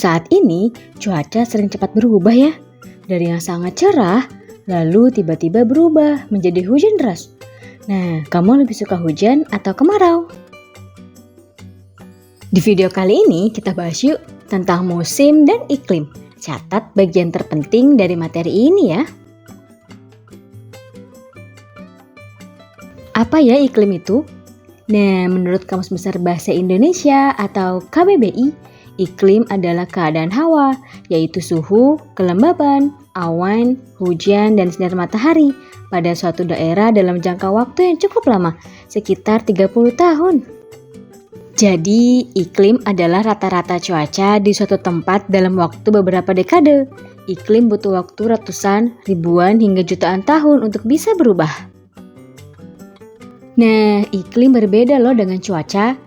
Saat ini, cuaca sering cepat berubah ya. Dari yang sangat cerah, lalu tiba-tiba berubah menjadi hujan deras. Nah, kamu lebih suka hujan atau kemarau? Di video kali ini kita bahas yuk tentang musim dan iklim. Catat bagian terpenting dari materi ini ya. Apa ya iklim itu? Nah, menurut Kamus Besar Bahasa Indonesia atau KBBI, iklim adalah keadaan hawa, yaitu suhu, kelembaban, awan, hujan, dan sinar matahari pada suatu daerah dalam jangka waktu yang cukup lama, sekitar 30 tahun. Jadi, iklim adalah rata-rata cuaca di suatu tempat dalam waktu beberapa dekade. Iklim butuh waktu ratusan, ribuan, hingga jutaan tahun untuk bisa berubah. Nah, iklim berbeda loh dengan cuaca.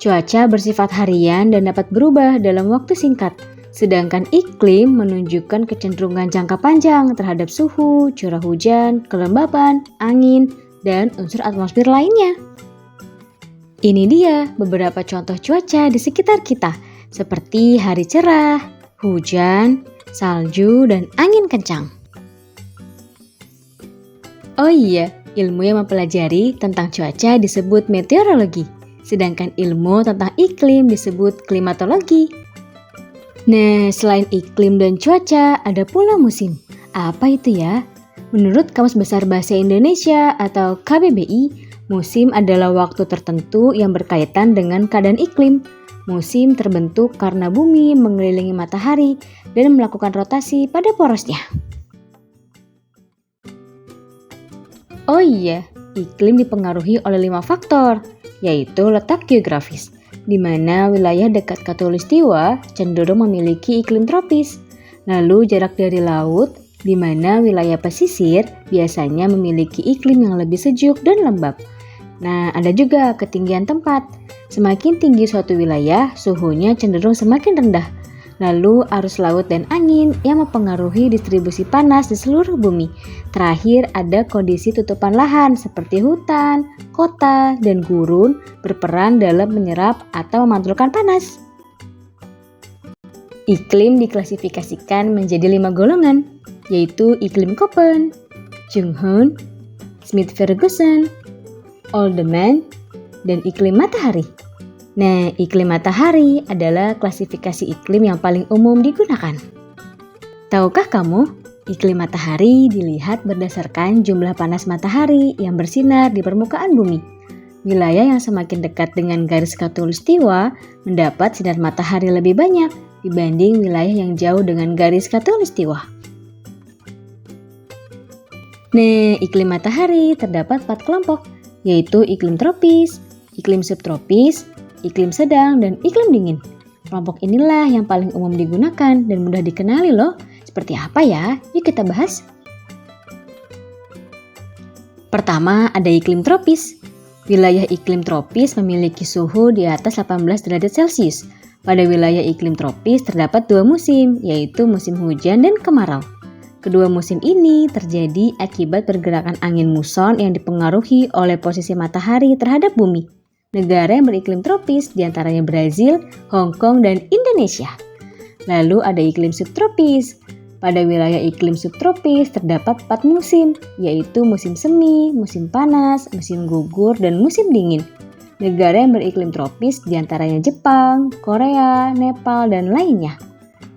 Cuaca bersifat harian dan dapat berubah dalam waktu singkat. Sedangkan iklim menunjukkan kecenderungan jangka panjang terhadap suhu, curah hujan, kelembaban, angin, dan unsur atmosfer lainnya. Ini dia beberapa contoh cuaca di sekitar kita, seperti hari cerah, hujan, salju, dan angin kencang. Oh iya, ilmu yang mempelajari tentang cuaca disebut meteorologi, sedangkan ilmu tentang iklim disebut klimatologi. Nah, selain iklim dan cuaca, ada pula musim. Apa itu ya? Menurut Kamus Besar Bahasa Indonesia atau KBBI, musim adalah waktu tertentu yang berkaitan dengan keadaan iklim. Musim terbentuk karena bumi mengelilingi matahari dan melakukan rotasi pada porosnya. Oh iya, iklim dipengaruhi oleh 5 faktor, yaitu letak geografis, di mana wilayah dekat khatulistiwa cenderung memiliki iklim tropis. Lalu jarak dari laut, di mana wilayah pesisir biasanya memiliki iklim yang lebih sejuk dan lembab. Nah, ada juga ketinggian tempat. Semakin tinggi suatu wilayah, suhunya cenderung semakin rendah. Lalu arus laut dan angin yang mempengaruhi distribusi panas di seluruh bumi. Terakhir ada kondisi tutupan lahan seperti hutan, kota, dan gurun berperan dalam menyerap atau memantulkan panas. Iklim diklasifikasikan menjadi 5 golongan, yaitu iklim Köppen, Junghun, Smith-Ferguson, Oldeman, dan iklim matahari. Nah, iklim matahari adalah klasifikasi iklim yang paling umum digunakan. Tahukah kamu, iklim matahari dilihat berdasarkan jumlah panas matahari yang bersinar di permukaan bumi. Wilayah yang semakin dekat dengan garis khatulistiwa mendapat sinar matahari lebih banyak dibanding wilayah yang jauh dengan garis khatulistiwa. Nah, iklim matahari terdapat 4 kelompok, yaitu iklim tropis, iklim subtropis, iklim sedang, dan iklim dingin. Kelompok inilah yang paling umum digunakan dan mudah dikenali loh. Seperti apa ya? Yuk kita bahas. Pertama, ada iklim tropis. Wilayah iklim tropis memiliki suhu di atas 18 derajat Celcius. Pada wilayah iklim tropis terdapat 2 musim, yaitu musim hujan dan kemarau. Kedua musim ini terjadi akibat pergerakan angin muson yang dipengaruhi oleh posisi matahari terhadap bumi. Negara yang beriklim tropis diantaranya Brazil, Hong Kong, dan Indonesia. Lalu ada iklim subtropis. Pada wilayah iklim subtropis terdapat 4 musim, yaitu musim semi, musim panas, musim gugur, dan musim dingin. Negara yang beriklim tropis diantaranya Jepang, Korea, Nepal, dan lainnya.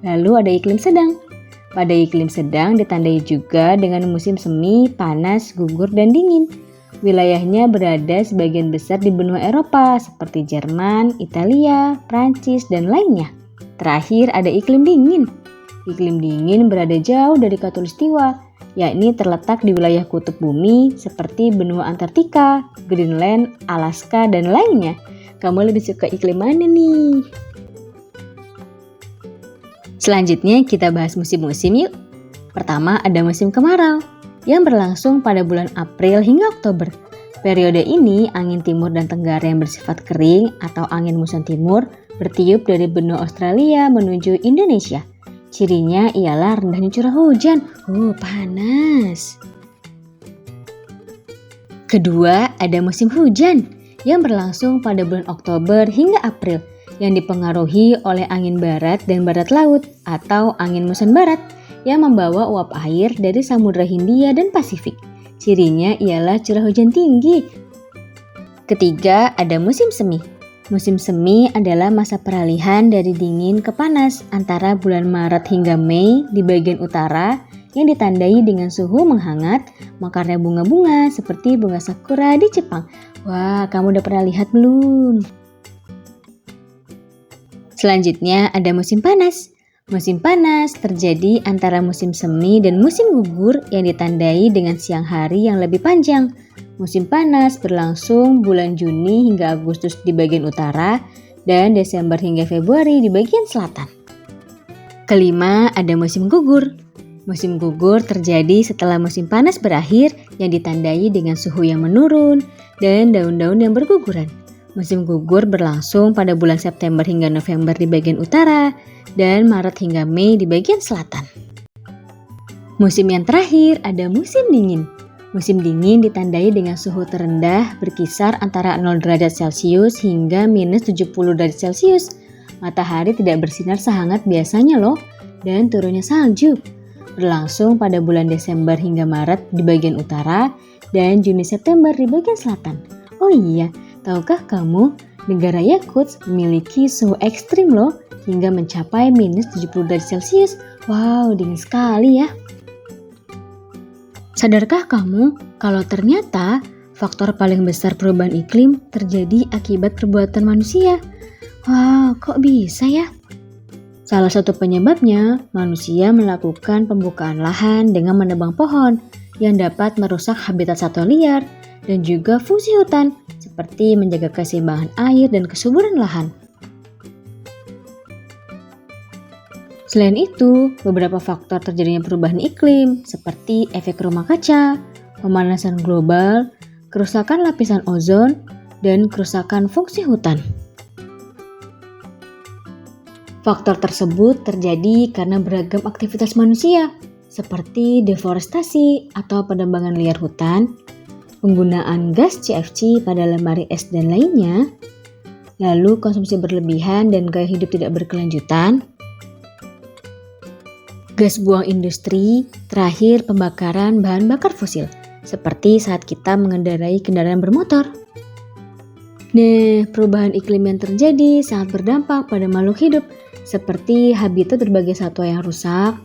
Lalu ada iklim sedang. Pada iklim sedang ditandai juga dengan musim semi, panas, gugur, dan dingin. Wilayahnya berada sebagian besar di benua Eropa seperti Jerman, Italia, Prancis, dan lainnya. Terakhir ada iklim dingin. Iklim dingin berada jauh dari khatulistiwa, yakni terletak di wilayah kutub bumi seperti benua Antartika, Greenland, Alaska, dan lainnya. Kamu lebih suka iklim mana nih? Selanjutnya kita bahas musim-musim yuk. Pertama ada musim kemarau yang berlangsung pada bulan April hingga Oktober. Periode ini angin timur dan tenggara yang bersifat kering atau angin muson timur bertiup dari benua Australia menuju Indonesia. Cirinya ialah rendahnya curah hujan. Panas. Kedua, ada musim hujan yang berlangsung pada bulan Oktober hingga April. yang dipengaruhi oleh angin barat dan barat laut atau angin muson barat yang membawa uap air dari Samudra Hindia dan Pasifik. Cirinya ialah curah hujan tinggi. Ketiga, ada musim semi. Musim semi adalah masa peralihan dari dingin ke panas antara bulan Maret hingga Mei di bagian utara yang ditandai dengan suhu menghangat, mekarnya bunga-bunga seperti bunga sakura di Jepang. Wah, kamu udah pernah lihat belum? Selanjutnya ada musim panas. Musim panas terjadi antara musim semi dan musim gugur yang ditandai dengan siang hari yang lebih panjang. Musim panas berlangsung bulan Juni hingga Agustus di bagian utara dan Desember hingga Februari di bagian selatan. Kelima, ada musim gugur. Musim gugur terjadi setelah musim panas berakhir yang ditandai dengan suhu yang menurun dan daun-daun yang berguguran. Musim gugur berlangsung pada bulan September hingga November di bagian utara dan Maret hingga Mei di bagian selatan. Musim yang terakhir ada musim dingin. Musim dingin ditandai dengan suhu terendah berkisar antara 0 derajat Celcius hingga minus 70 derajat Celcius. Matahari tidak bersinar sehangat biasanya loh, dan turunnya salju. Berlangsung pada bulan Desember hingga Maret di bagian utara dan Juni-September di bagian selatan. Oh iya, tahukah kamu negara Yakutsk memiliki suhu ekstrim loh hingga mencapai minus 70 derajat Celcius. Wow, dingin sekali ya. Sadarkah kamu kalau ternyata faktor paling besar perubahan iklim terjadi akibat perbuatan manusia? Wow, kok bisa ya? Salah satu penyebabnya, manusia melakukan pembukaan lahan dengan menebang pohon yang dapat merusak habitat satwa liar dan juga fungsi hutan, seperti menjaga keseimbangan air dan kesuburan lahan. Selain itu, beberapa faktor terjadinya perubahan iklim, seperti efek rumah kaca, pemanasan global, kerusakan lapisan ozon, dan kerusakan fungsi hutan. Faktor tersebut terjadi karena beragam aktivitas manusia, seperti deforestasi atau penebangan liar hutan, penggunaan gas CFC pada lemari es dan lainnya, lalu konsumsi berlebihan dan gaya hidup tidak berkelanjutan, gas buang industri, terakhir pembakaran bahan bakar fosil, seperti saat kita mengendarai kendaraan bermotor. Nah, perubahan iklim yang terjadi sangat berdampak pada makhluk hidup, seperti habitat berbagai satwa yang rusak,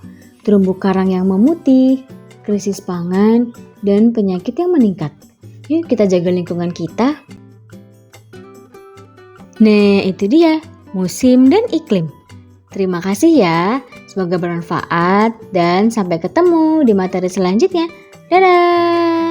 terumbu karang yang memutih, krisis pangan, dan penyakit yang meningkat. Yuk kita jaga lingkungan kita. Nah, itu dia, musim dan iklim. Terima kasih ya, semoga bermanfaat dan sampai ketemu di materi selanjutnya. Dadah!